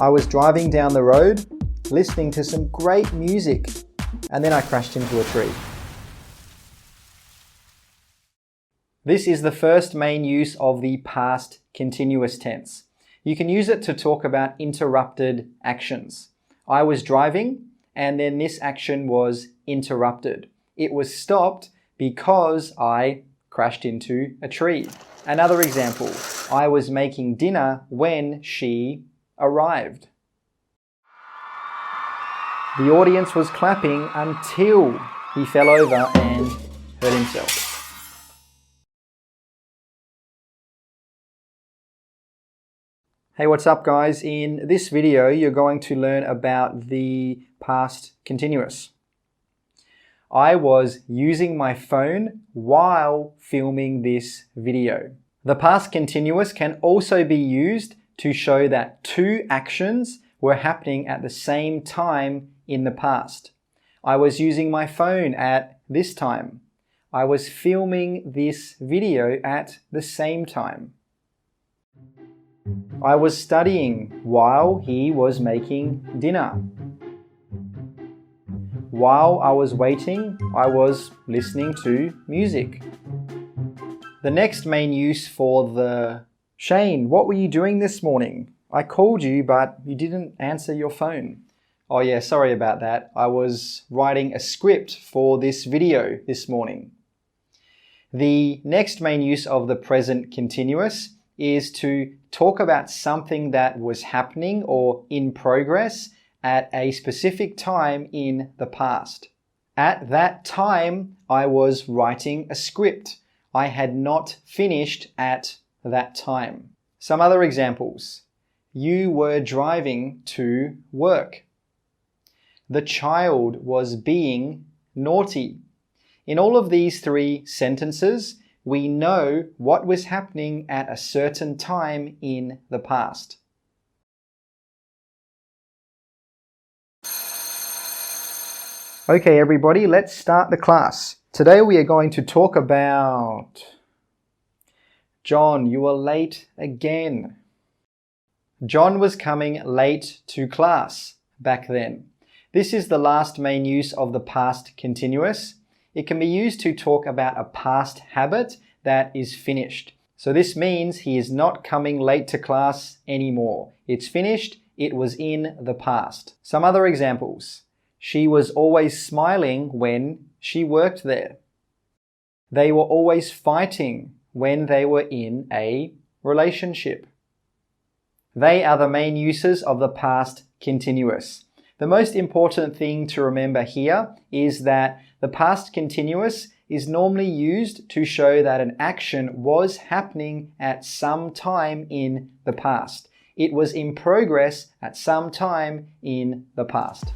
I was driving down the road, listening to some great music, and then I crashed into a tree. This is the first main use of the past continuous tense. You can use it to talk about interrupted actions. I was driving, and then this action was interrupted. It was stopped because I crashed into a tree. Another example, I was making dinner when she arrived. The audience was clapping until he fell over and hurt himself. Hey, what's up guys? In this video, you're going to learn about the past continuous. I was using my phone while filming this video. The past continuous can also be used to show that two actions were happening at the same time in the past. I was using my phone at this time. I was filming this video at the same time. I was studying while he was making dinner. While I was waiting, I was listening to music. The next main use for the Shane, what were you doing this morning? I called you, but you didn't answer your phone. Oh yeah, sorry about that. I was writing a script for this video this morning. The next main use of the present continuous is to talk about something that was happening or in progress at a specific time in the past. At that time, I was writing a script. I had not finished at that time. Some other examples. You were driving to work. The child was being naughty. In all of these three sentences, we know what was happening at a certain time in the past. Okay, everybody, let's start the class. Today we are going to talk about John, you were late again. John was coming late to class back then. This is the last main use of the past continuous. It can be used to talk about a past habit that is finished. So this means he is not coming late to class anymore. It's finished. It was in the past. Some other examples. She was always smiling when she worked there. They were always fighting when they were in a relationship. They are the main uses of the past continuous. The most important thing to remember here is that the past continuous is normally used to show that an action was happening at some time in the past. It was in progress at some time in the past.